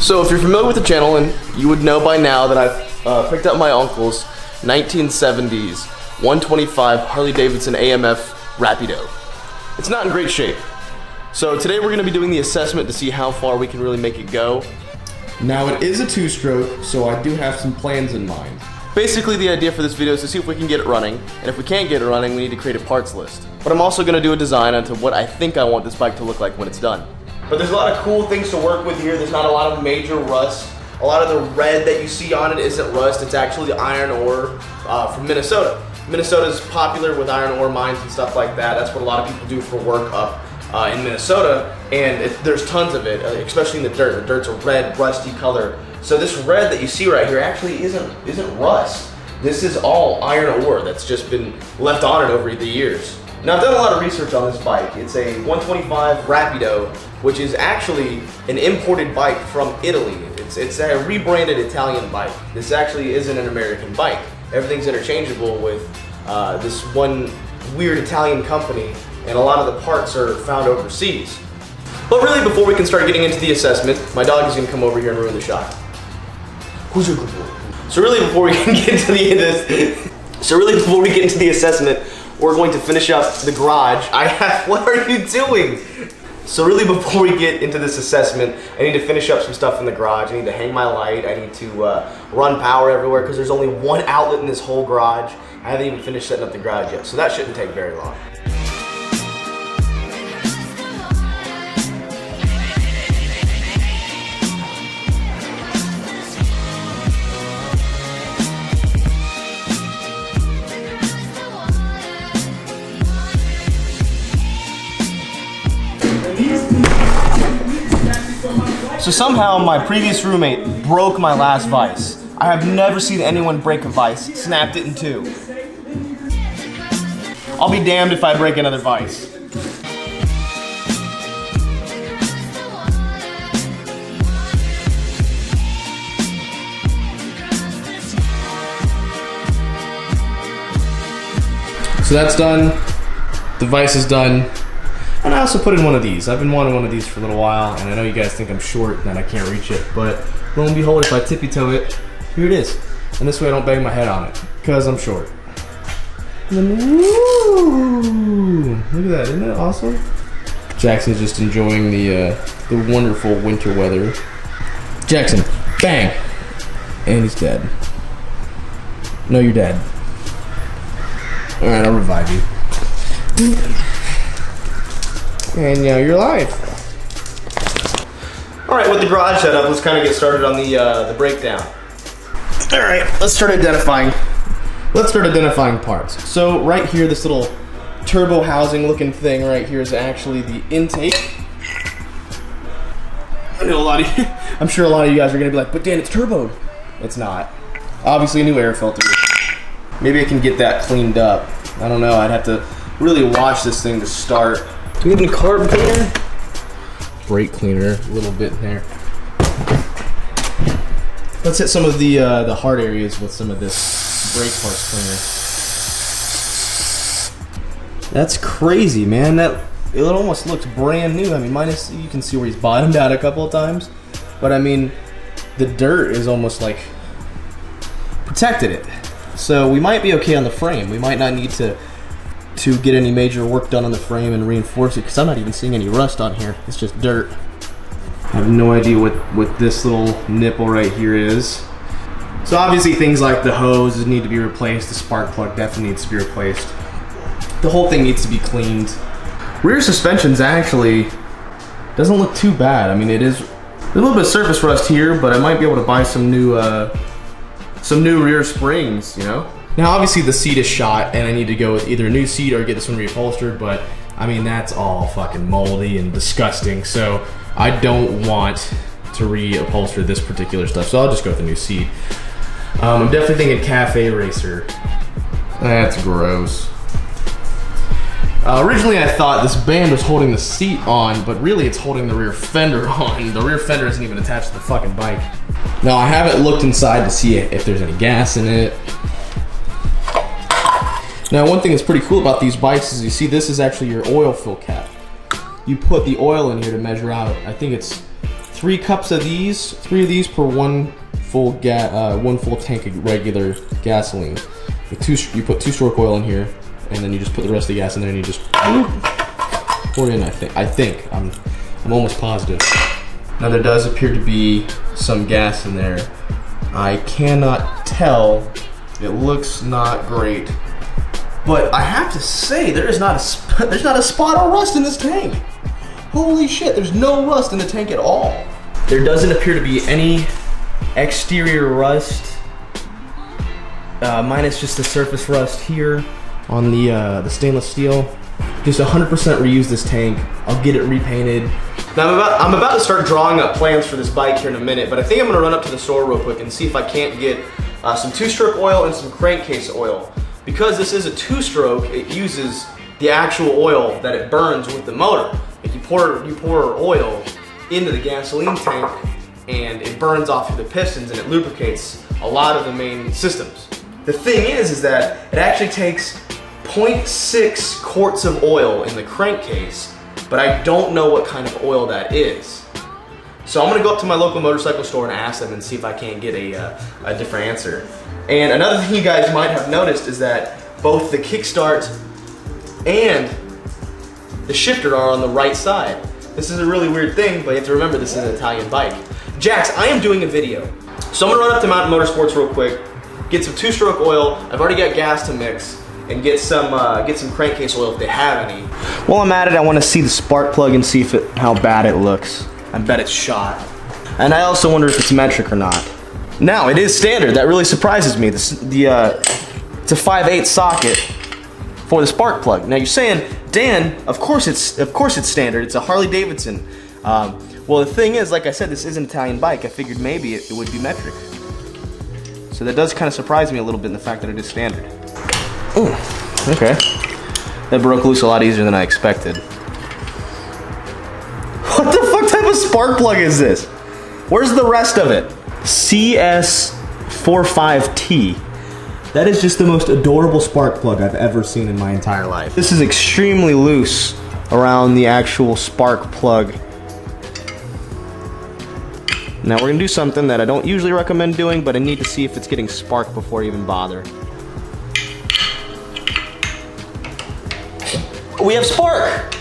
So if you're familiar with the channel, and you would know by now that I've picked up my uncle's 1970s 125 Harley Davidson AMF Rapido. It's not in great shape. So today we're going to be doing the assessment to see how far we can really make it go. Now it is a two-stroke, so I do have some plans in mind. Basically the idea for this video is to see if we can get it running, and if we can't get it running, we need to create a parts list. But I'm also going to do a design onto what I think I want this bike to look like when it's done. But there's a lot of cool things to work with here. There's not a lot of major rust. A lot of the red that you see on it isn't rust, it's actually the iron ore from Minnesota. Minnesota is popular with iron ore mines and stuff like that. That's what a lot of people do for work up in Minnesota, and there's tons of it, especially in the dirt. The dirt's a red, rusty color. So this red that you see right here actually isn't rust. This is all iron ore that's just been left on it over the years. Now I've done a lot of research on this bike. It's a 125 Rapido, which is actually an imported bike from Italy. It's a rebranded Italian bike. This actually isn't an American bike. Everything's interchangeable with this one weird Italian company, and a lot of the parts are found overseas. But really, before we can start getting into the assessment, my dog is going to come over here and ruin the shot. Who's your good boy? So really, before we can get into the assessment, we're going to finish up the garage. What are you doing? So really, before we get into this assessment, I need to finish up some stuff in the garage. I need to hang my light. I need to run power everywhere because there's only one outlet in this whole garage. I haven't even finished setting up the garage yet, so that shouldn't take very long. So somehow my previous roommate broke my last vise. I have never seen anyone break a vise, snapped it in two. I'll be damned if I break another vise. So that's done. The vise is done. And I also put in one of these. I've been wanting one of these for a little while, and I know you guys think I'm short and I can't reach it, but lo and behold, if I tippy-toe it, here it is. And this way I don't bang my head on it, because I'm short. And then, woo! Look at that, isn't that awesome? Jackson's just enjoying the wonderful winter weather. Jackson, bang! And he's dead. No, you're dead. Alright, I'll revive you. And now you're alive. All right, with the garage setup, let's kind of get started on the breakdown. All right, let's start identifying parts. So right here, this little turbo housing looking thing right here is actually the intake. I know I'm sure a lot of you guys are gonna be like, but Dan, it's turboed. It's not. Obviously a new air filter. Maybe I can get that cleaned up. I don't know, I'd have to really wash this thing to start. Do we have any carb cleaner? Brake cleaner, a little bit in there. Let's hit some of the hard areas with some of this brake parts cleaner. That's crazy, man. It almost looks brand new. I mean, minus, you can see where he's bottomed out a couple of times, but I mean, the dirt is almost like protected it. So we might be okay on the frame. We might not need to get any major work done on the frame and reinforce it, because I'm not even seeing any rust on here. It's just dirt. I have no idea what this little nipple right here is. So obviously things like the hose need to be replaced. The spark plug definitely needs to be replaced. The whole thing needs to be cleaned. Rear suspension's actually doesn't look too bad. I mean, there's a little bit of surface rust here, but I might be able to buy some new rear springs, you know? Now obviously the seat is shot and I need to go with either a new seat or get this one reupholstered, but I mean that's all fucking moldy and disgusting, so I don't want to reupholster this particular stuff, so I'll just go with a new seat. I'm definitely thinking cafe racer. That's gross. Originally I thought this band was holding the seat on, but really it's holding the rear fender on. The rear fender isn't even attached to the fucking bike. Now I haven't looked inside to see if there's any gas in it. Now one thing that's pretty cool about these bikes is you see this is actually your oil fill cap. You put the oil in here to measure out, I think it's 3 cups of these, 3 of these per one full tank of regular gasoline. You put 2-stroke oil in here, and then you just put the rest of the gas in there, and you just pour it in. I think. I'm almost positive. Now there does appear to be some gas in there. I cannot tell. It looks not great, but I have to say there's not a spot of rust in this tank. Holy shit! There's no rust in the tank at all. There doesn't appear to be any exterior rust, minus just the surface rust here on the stainless steel. Just 100% reuse this tank. I'll get it repainted. Now I'm about to start drawing up plans for this bike here in a minute, but I think I'm gonna run up to the store real quick and see if I can't get some 2-stroke oil and some crankcase oil. Because this is a 2-stroke, it uses the actual oil that it burns with the motor. If you pour oil into the gasoline tank and it burns off through the pistons and it lubricates a lot of the main systems. The thing is that it actually takes 0.6 quarts of oil in the crankcase, but I don't know what kind of oil that is. So I'm gonna go up to my local motorcycle store and ask them and see if I can't get a different answer. And another thing you guys might have noticed is that both the kickstart and the shifter are on the right side. This is a really weird thing, but you have to remember this is an Italian bike. Jax, I am doing a video. So I'm gonna run up to Mountain Motorsports real quick, get some 2-stroke oil. I've already got gas to mix, and get some crankcase oil if they have any. While I'm at it, I want to see the spark plug and see how bad it looks. I bet it's shot. And I also wonder if it's metric or not. Now, it is standard. That really surprises me. It's a 5/8 socket for the spark plug. Now you're saying, Dan, of course it's standard. It's a Harley Davidson. Well, the thing is, like I said, this is an Italian bike. I figured maybe it would be metric. So that does kind of surprise me a little bit in the fact that it is standard. Ooh, okay. That broke loose a lot easier than I expected. What the fuck type of spark plug is this? Where's the rest of it? CS45T. That is just the most adorable spark plug I've ever seen in my entire life. This is extremely loose around the actual spark plug. Now we're gonna do something that I don't usually recommend doing, but I need to see if it's getting spark before I even bother. We have spark!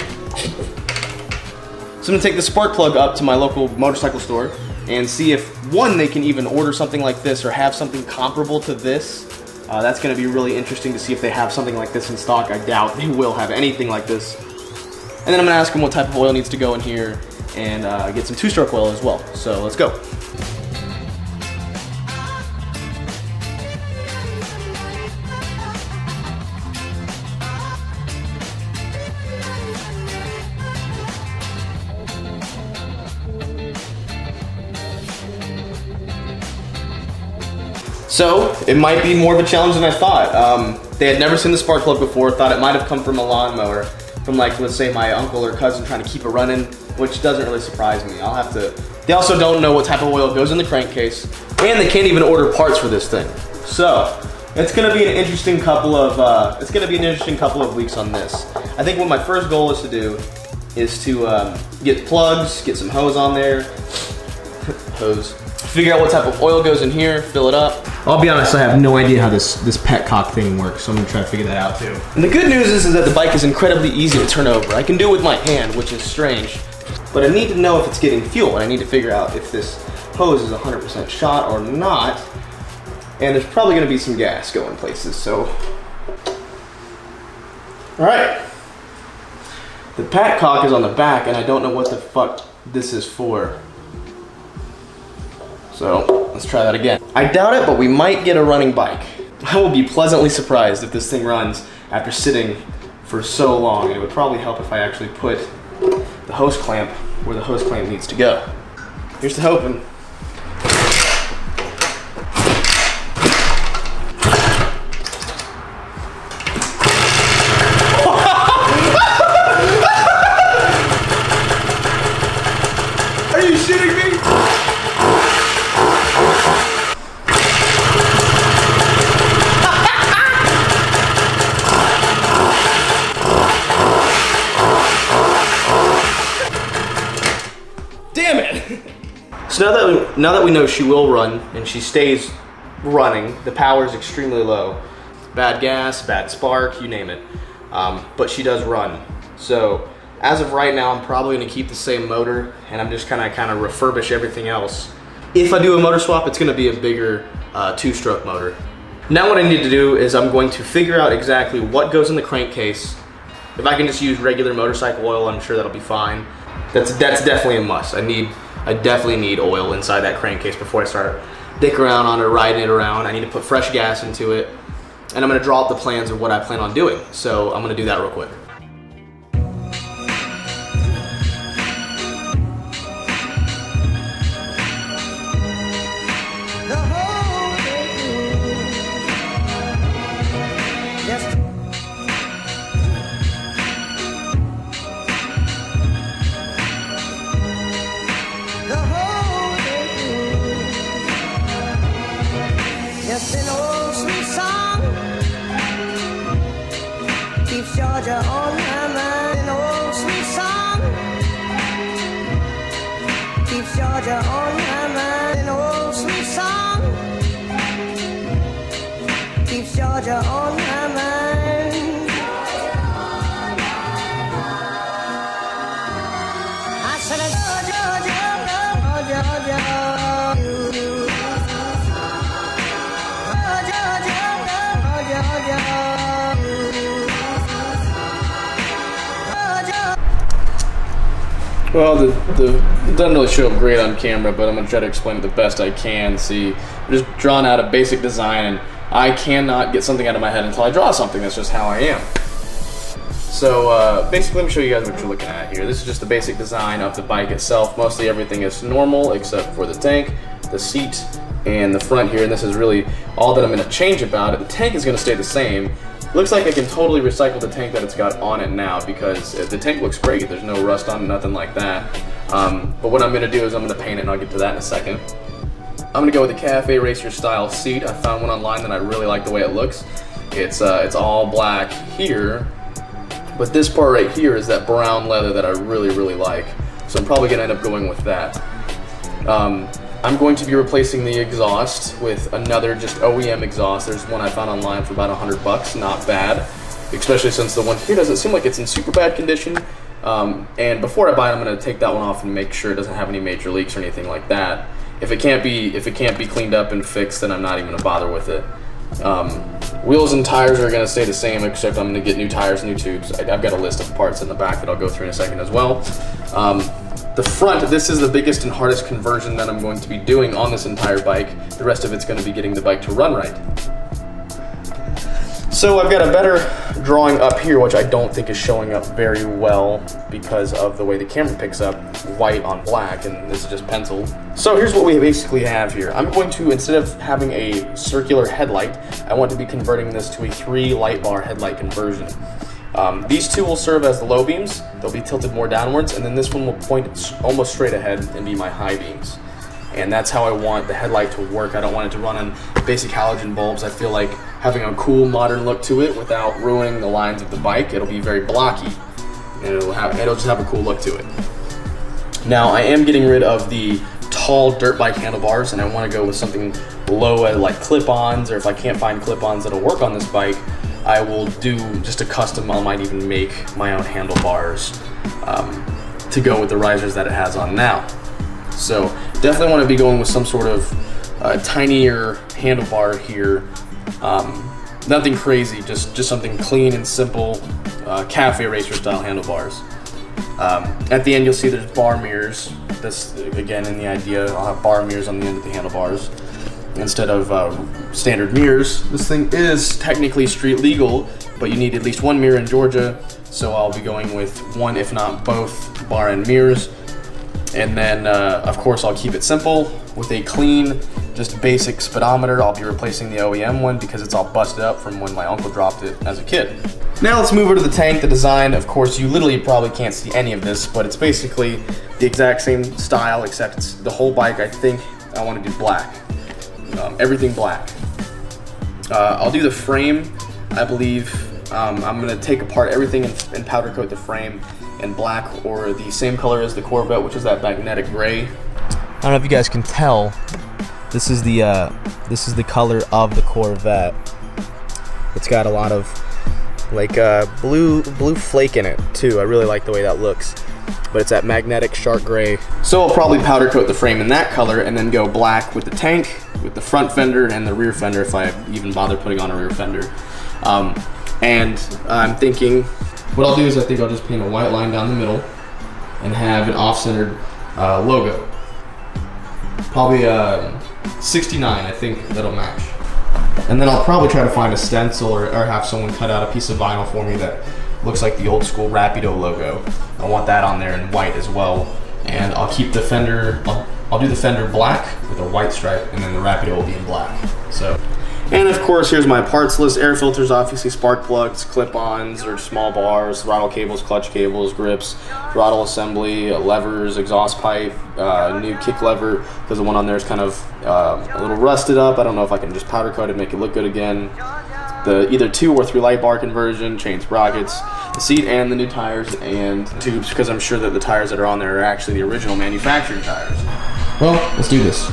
So I'm gonna take the spark plug up to my local motorcycle store and see if, one, they can even order something like this or have something comparable to this. That's gonna be really interesting to see if they have something like this in stock. I doubt they will have anything like this. And then I'm gonna ask them what type of oil needs to go in here and get some 2-stroke oil as well. So let's go. So, it might be more of a challenge than I thought. They had never seen the spark plug before, thought it might have come from a lawnmower, from like, let's say my uncle or cousin trying to keep it running, which doesn't really surprise me. I'll have to, they also don't know what type of oil goes in the crankcase, and they can't even order parts for this thing. So, it's gonna be an interesting couple of, weeks on this. I think what my first goal is to do is to get plugs, get some hose on there, figure out what type of oil goes in here, fill it up. I'll be honest, I have no idea how this petcock thing works, so I'm gonna try to figure that out too. And the good news is that the bike is incredibly easy to turn over. I can do it with my hand, which is strange, but I need to know if it's getting fuel, and I need to figure out if this hose is 100% shot or not, and there's probably gonna be some gas going places, so. All right. The petcock is on the back, and I don't know what the fuck this is for. So, let's try that again. I doubt it, but we might get a running bike. I will be pleasantly surprised if this thing runs after sitting for so long. It would probably help if I actually put the hose clamp where the hose clamp needs to go. Here's to hoping. Are you shitting me? Damn it! So now that we know she will run and she stays running, the power is extremely low. Bad gas, bad spark, you name it. But she does run. So as of right now, I'm probably gonna keep the same motor and I'm just kind of refurbish everything else. If I do a motor swap, it's gonna be a bigger 2-stroke motor. Now what I need to do is I'm going to figure out exactly what goes in the crankcase. If I can just use regular motorcycle oil, I'm sure that'll be fine. That's definitely a must. I definitely need oil inside that crankcase before I start dick around on it, riding it around. I need to put fresh gas into it. And I'm gonna draw up the plans of what I plan on doing. So I'm gonna do that real quick. Georgia on my mind, an old sweet song. Keeps Georgia on my mind, an old sweet song. Keeps Georgia on my mind. I said, Georgia, Georgia, you. Well, it doesn't really show up great on camera, but I'm going to try to explain it the best I can. See, I'm just drawing out a basic design, and I cannot get something out of my head until I draw something. That's just how I am. So basically, let me show you guys what you're looking at here. This is just the basic design of the bike itself. Mostly everything is normal except for the tank, the seat, and the front here, and this is really all that I'm going to change about it. The tank is going to stay the same. Looks like I can totally recycle the tank that it's got on it now because the tank looks great. There's no rust on it, nothing like that. But what I'm going to do is I'm going to paint it, and I'll get to that in a second. I'm going to go with the Cafe Racer style seat. I found one online that I really like the way it looks. It's all black here, but this part right here is that brown leather that I really, really like. So I'm probably going to end up going with that. I'm going to be replacing the exhaust with another just OEM exhaust. There's one I found online for about $100, not bad. Especially since the one here doesn't seem like it's in super bad condition. And before I buy it, I'm going to take that one off and make sure it doesn't have any major leaks or anything like that. If it can't be cleaned up and fixed, then I'm not even going to bother with it. Wheels and tires are going to stay the same, except I'm going to get new tires, new tubes. I've got a list of parts in the back that I'll go through in a second as well. The front, this is the biggest and hardest conversion that I'm going to be doing on this entire bike. The rest of it's going to be getting the bike to run right. So I've got a better drawing up here, which I don't think is showing up very well because of the way the camera picks up white on black, and this is just pencil. So here's what we basically have here. I'm going to, instead of having a circular headlight, I want to be converting this to a 3 light bar headlight conversion. These two will serve as the low beams. They'll be tilted more downwards, and then this one will point almost straight ahead and be my high beams. And that's how I want the headlight to work. I don't want it to run on basic halogen bulbs. I feel like having a cool modern look to it without ruining the lines of the bike. It'll be very blocky, and it'll just have a cool look to it. Now I am getting rid of the tall dirt bike handlebars, and I want to go with something low, like clip-ons, or if I can't find clip-ons that'll work on this bike, I will do just a custom. I might even make my own handlebars to go with the risers that it has on now. So definitely want to be going with some sort of tinier handlebar here. Nothing crazy, just something clean and simple, Cafe Racer style handlebars. At the end you'll see there's bar mirrors. This, again, in the idea, I'll have bar mirrors on the end of the handlebars instead of standard mirrors. This thing is technically street legal, but you need at least one mirror in Georgia, so I'll be going with one, if not both, bar and mirrors. And then, of course, I'll keep it simple with a clean, just basic speedometer. I'll be replacing the OEM one because it's all busted up from when my uncle dropped it as a kid. Now let's move over to the tank. The design, of course, you literally probably can't see any of this, but it's basically the exact same style, except it's the whole bike. I think I want to do black. Everything black. I'll do the frame, I believe. I'm going to take apart everything and powder coat the frame in black or the same color as the Corvette, which is that magnetic gray. don't know if you guys can tell. This is the color of the Corvette. It's got a lot of like blue flake in it too. I really like the way that looks. But it's that magnetic shark gray. So I'll probably powder coat the frame in that color and then go black with the tank, with the front fender and the rear fender if I even bother putting on a rear fender. And I'm thinking, what I'll do is I think I'll just paint a white line down the middle and have an off-centered logo. Probably 69, I think that'll match. And then I'll probably try to find a stencil or have someone cut out a piece of vinyl for me that looks like the old school Rapido logo. I want that on there in white as well. And I'll keep the fender, I'll do the fender black with a white stripe, and then the Rapido will be in black. So, and of course, here's my parts list. Air filters, obviously, spark plugs, clip-ons or small bars, throttle cables, clutch cables, grips, throttle assembly, levers, exhaust pipe, new kick lever, because the one on there is kind of a little rusted up. I don't know if I can just powder coat it, make it look good again. The either 2 or 3 light bar conversion, chain sprockets, the seat and the new tires and tubes, because I'm sure that the tires that are on there are actually the original manufacturing tires. Well, let's do this.